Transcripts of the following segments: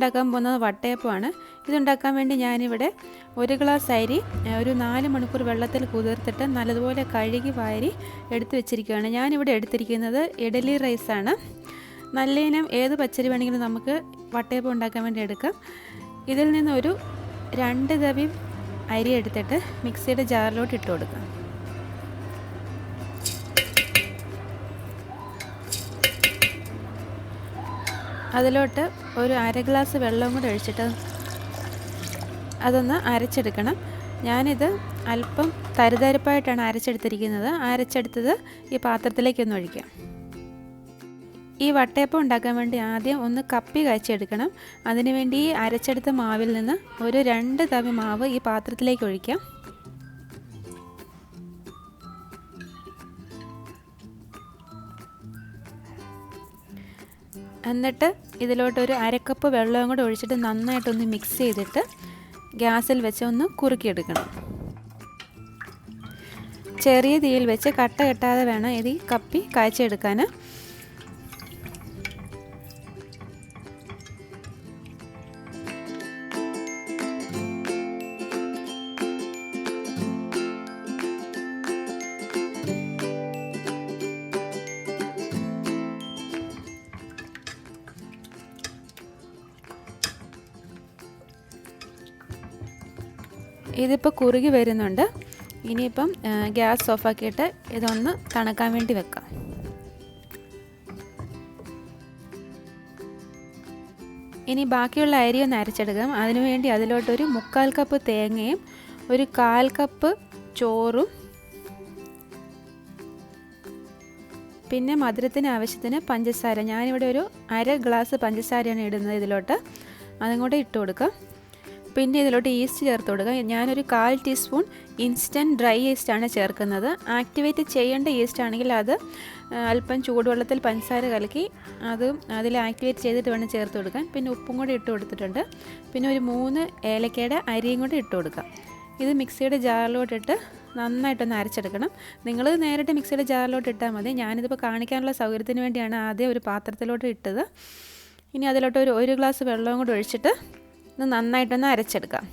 ഉണ്ടാക്കാൻ പോകുന്നത് വട്ടയപ്പമാണ്. ഇതുണ്ടാക്കാൻ വേണ്ടി ഞാനിവിടെ 1 ഗ്ലാസ് അരി ഒരു 4 മണിക്കൂർ വെള്ളത്തിൽ കുതിർത്തിട്ട് നല്ലതുപോലെ കഴുകി വാരി എടുത്ത് വെച്ചിരിക്കുകയാണ്. ഞാനിവിടെ എടുത്തിരിക്കുന്നത് ഇഡലി റൈസാണ്. നല്ല ഇനം ഏത് പച്ചരി വേണമെങ്കിലും നമുക്ക് വട്ടയപ്പം ഉണ്ടാക്കാൻ വേണ്ടി എടുക്കാം. ഇതിൽ നിന്നൊരു 2 തവി അരി എടുത്തിട്ട് മിക്സിയുടെ ജാറിലോട്ട് ഇട്ട് കൊടുക്കാം. അതിലോട്ട് ഒരു 1/2 ഗ്ലാസ് വെള്ളം കൂടെ ഒഴിച്ചിട്ട് അതൊന്ന് അരച്ചെടുക്കണം. ഞാനിത് അല്പം തരിതരിപ്പായിട്ടാണ് അരച്ചെടുത്തിരിക്കുന്നത്. അരച്ചെടുത്തത് ഈ പാത്രത്തിലേക്കൊന്ന് ഒഴിക്കാം. ഈ വട്ടയപ്പം ഉണ്ടാക്കാൻ വേണ്ടി ആദ്യം ഒന്ന് കപ്പി കാച്ചെടുക്കണം. അതിനുവേണ്ടി ഈ അരച്ചെടുത്ത മാവിൽ നിന്ന് ഒരു 2 തവി മാവ് ഈ പാത്രത്തിലേക്ക് ഒഴിക്കാം. എന്നിട്ട് ഇതിലോട്ടൊരു 1/2 കപ്പ് വെള്ളവും കൂടെ ഒഴിച്ചിട്ട് നന്നായിട്ടൊന്ന് മിക്സ് ചെയ്തിട്ട് ഗ്യാസിൽ വെച്ച് ഒന്ന് കുറുക്കിയെടുക്കണം. ചെറിയ തീയിൽ വെച്ച് കട്ട കെട്ടാതെ വേണം ഇത് കപ്പി കാച്ചെടുക്കാൻ. ഇതിപ്പോൾ കുറുകി വരുന്നുണ്ട്. ഇനിയിപ്പം ഗ്യാസ് ഓഫാക്കിയിട്ട് ഇതൊന്ന് തണുക്കാൻ വേണ്ടി വെക്കാം. ഇനി ബാക്കിയുള്ള അരി ഒന്ന് അരച്ചെടുക്കാം. അതിനുവേണ്ടി അതിലോട്ടൊരു 3/4 കപ്പ് തേങ്ങയും ഒരു 1/4 കപ്പ് ചോറും പിന്നെ മധുരത്തിന് ആവശ്യത്തിന് പഞ്ചസാര. ഞാനിവിടെ ഒരു 1/2 ഗ്ലാസ് പഞ്ചസാരയാണ് ഇടുന്നത് ഇതിലോട്ട്. അതും കൂടെ ഇട്ട് കൊടുക്കാം. പിന്നെ ഇതിലോട്ട് ഈസ്റ്റ് ചേർത്ത് കൊടുക്കുക. ഞാനൊരു 1/4 ടീസ്പൂൺ ഇൻസ്റ്റൻറ്റ് ഡ്രൈ ഈസ്റ്റാണ് ചേർക്കുന്നത്. ആക്ടിവേറ്റ് ചെയ്യേണ്ട ഈസ്റ്റ് ആണെങ്കിൽ അത് അല്പം ചൂടുവെള്ളത്തിൽ പഞ്ചസാര കലക്കി അതിൽ ആക്ടിവേറ്റ് ചെയ്തിട്ട് വേണം ചേർത്ത് കൊടുക്കാൻ. പിന്നെ ഉപ്പും കൂടി ഇട്ട് കൊടുത്തിട്ടുണ്ട്. പിന്നെ ഒരു 3 ഏലക്കയുടെ അരിയും കൂടി ഇട്ട് കൊടുക്കാം. ഇത് മിക്സിയുടെ ജാറിലോട്ടിട്ട് നന്നായിട്ടൊന്ന് അരച്ചെടുക്കണം. നിങ്ങൾ നേരിട്ട് മിക്സിയുടെ ജാറിലോട്ട് ഇട്ടാൽ മതി. ഞാനിതിപ്പോൾ കാണിക്കാനുള്ള സൗകര്യത്തിന് വേണ്ടിയാണ് ആദ്യം ഒരു പാത്രത്തിലോട്ട് ഇട്ടത്. ഇനി അതിലോട്ട് ഒരു 1 ഗ്ലാസ് വെള്ളവും കൂടി ഒഴിച്ചിട്ട് ഇത് നന്നായിട്ടൊന്ന് അരച്ചെടുക്കാം.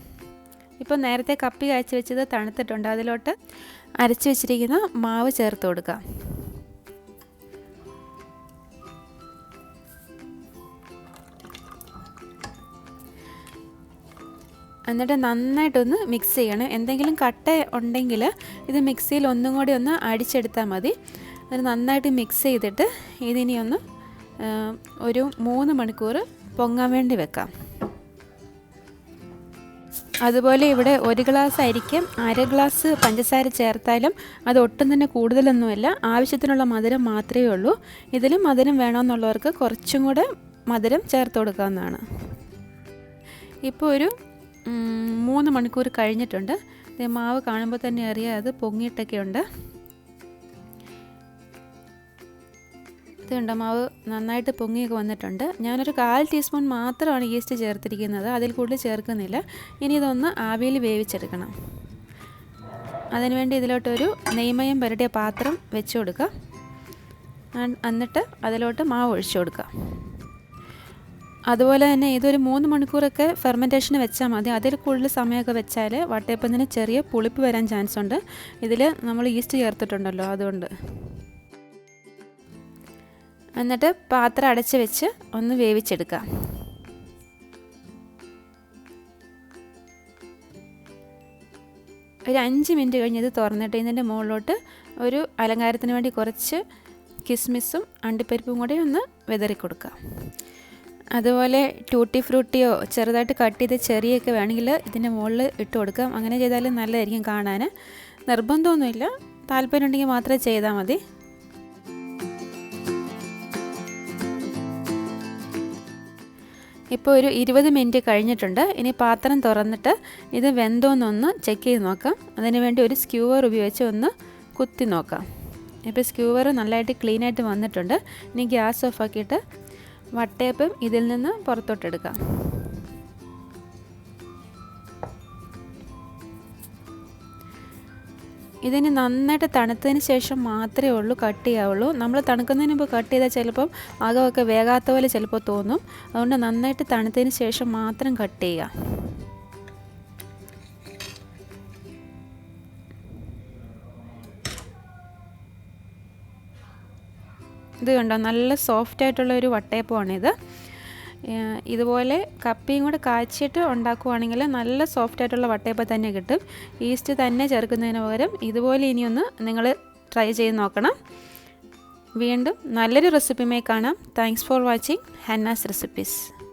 ഇപ്പോൾ നേരത്തെ കപ്പി കാച്ചി വെച്ചത് തണുത്തിട്ടുണ്ട്. അതിലോട്ട് അരച്ച് വെച്ചിരിക്കുന്ന മാവ് ചേർത്ത് കൊടുക്കാം. എന്നിട്ട് നന്നായിട്ടൊന്ന് മിക്സ് ചെയ്യണം. എന്തെങ്കിലും കട്ട ഉണ്ടെങ്കിൽ ഇത് മിക്സിയിൽ ഒന്നും കൂടി ഒന്ന് അടിച്ചെടുത്താൽ മതി. അത് നന്നായിട്ട് മിക്സ് ചെയ്തിട്ട് ഇതിനി ഒന്ന് ഒരു 3 മണിക്കൂർ പൊങ്ങാൻ വേണ്ടി വെക്കാം. അതുപോലെ ഇവിടെ 1 ഗ്ലാസ് അരിക്ക് 1/2 ഗ്ലാസ് പഞ്ചസാര ചേർത്താലും അത് ഒട്ടും തന്നെ കൂടുതലൊന്നുമില്ല. ആവശ്യത്തിനുള്ള മധുരം മാത്രമേ ഉള്ളൂ. ഇതിലും മധുരം വേണമെന്നുള്ളവർക്ക് കുറച്ചും കൂടെ മധുരം ചേർത്ത് കൊടുക്കാവുന്നതാണ്. ഇപ്പോൾ ഒരു 3 മണിക്കൂർ കഴിഞ്ഞിട്ടുണ്ട്. മാവ് കാണുമ്പോൾ തന്നെ അറിയാം അത് പൊങ്ങിയിട്ടൊക്കെ ഉണ്ട്. ഇതുണ്ട്, മാവ് നന്നായിട്ട് പൊങ്ങിയൊക്കെ വന്നിട്ടുണ്ട്. ഞാനൊരു 1/4 ടീസ്പൂൺ മാത്രമാണ് ഈസ്റ്റ് ചേർത്തിരിക്കുന്നത്. അതിൽ കൂടുതൽ ചേർക്കുന്നില്ല. ഇനി ഇതൊന്ന് ആവിയിൽ വേവിച്ചെടുക്കണം. അതിനുവേണ്ടി ഇതിലോട്ടൊരു നെയ്മയം പുരട്ടിയ പാത്രം വെച്ച് കൊടുക്കുക. എന്നിട്ട് അതിലോട്ട് മാവ് ഒഴിച്ചു കൊടുക്കുക. അതുപോലെ തന്നെ ഇതൊരു 3 മണിക്കൂറൊക്കെ ഫെർമെൻറ്റേഷന് വെച്ചാൽ മതി. അതിൽ കൂടുതൽ സമയമൊക്കെ വെച്ചാൽ വട്ടയപ്പത്തിന് ചെറിയ പുളിപ്പ് വരാൻ ചാൻസ് ഉണ്ട്. ഇതിൽ നമ്മൾ ഈസ്റ്റ് ചേർത്തിട്ടുണ്ടല്ലോ, അതുകൊണ്ട്. എന്നിട്ട് പാത്രം അടച്ച് വെച്ച് ഒന്ന് വേവിച്ചെടുക്കാം. ഒരു 5 മിനിറ്റ് കഴിഞ്ഞ് ഇത് തുറന്നിട്ട് ഇതിൻ്റെ മുകളിലോട്ട് ഒരു അലങ്കാരത്തിന് വേണ്ടി കുറച്ച് കിസ്മിസും അണ്ടിപ്പരിപ്പും കൂടെ ഒന്ന് വിതറി കൊടുക്കാം. അതുപോലെ ടൂട്ടി ഫ്രൂട്ടിയോ ചെറുതായിട്ട് കട്ട് ചെയ്ത ചെറിയൊക്കെ വേണമെങ്കിൽ ഇതിൻ്റെ മുകളിൽ ഇട്ട് കൊടുക്കാം. അങ്ങനെ ചെയ്താലും നല്ലതായിരിക്കും കാണാൻ. നിർബന്ധമൊന്നുമില്ല, താല്പര്യം ഉണ്ടെങ്കിൽ മാത്രമേ ചെയ്താൽ മതി. ഇപ്പോൾ ഒരു 20 മിനിറ്റ് കഴിഞ്ഞിട്ടുണ്ട്. ഇനി പാത്രം തുറന്നിട്ട് ഇത് വെന്തോന്നൊന്ന് ചെക്ക് ചെയ്ത് നോക്കാം. അതിനുവേണ്ടി ഒരു സ്ക്യൂവർ ഉപയോഗിച്ച് ഒന്ന് കുത്തി നോക്കാം. ഇപ്പോൾ സ്ക്യൂവർ നല്ലതായിട്ട് ക്ലീനായിട്ട് വന്നിട്ടുണ്ട്. ഇനി ഗ്യാസ് ഓഫാക്കിയിട്ട് വട്ടയപ്പം ഇതിൽ നിന്ന് പുറത്തോട്ടെടുക്കാം. ഇതിന് നന്നായിട്ട് തണുത്തതിന് ശേഷം മാത്രമേ ഉള്ളൂ കട്ട് ചെയ്യാവുള്ളൂ. നമ്മൾ തണുക്കുന്നതിന് മുമ്പ് കട്ട് ചെയ്താൽ ചിലപ്പം അകമൊക്കെ വേകാത്ത പോലെ ചിലപ്പോൾ തോന്നും. അതുകൊണ്ട് നന്നായിട്ട് തണുത്തതിന് ശേഷം മാത്രം കട്ട് ചെയ്യുക. ഇത് കണ്ടോ, നല്ല സോഫ്റ്റ് ആയിട്ടുള്ള ഒരു വട്ടയപ്പമാണിത്. ഇതുപോലെ കപ്പയും കൂടെ കാച്ചിയിട്ട് ഉണ്ടാക്കുവാണെങ്കിൽ നല്ല സോഫ്റ്റ് ആയിട്ടുള്ള വട്ടയപ്പം തന്നെ കിട്ടും. ഈസ്റ്റ് തന്നെ ചേർക്കുന്നതിന് പകരം ഇതുപോലെ ഇനിയൊന്ന് നിങ്ങൾ ട്രൈ ചെയ്ത് നോക്കണം. വീണ്ടും നല്ലൊരു റെസിപ്പിയുമായി കാണാം. Thanks for watching Hanna's recipes.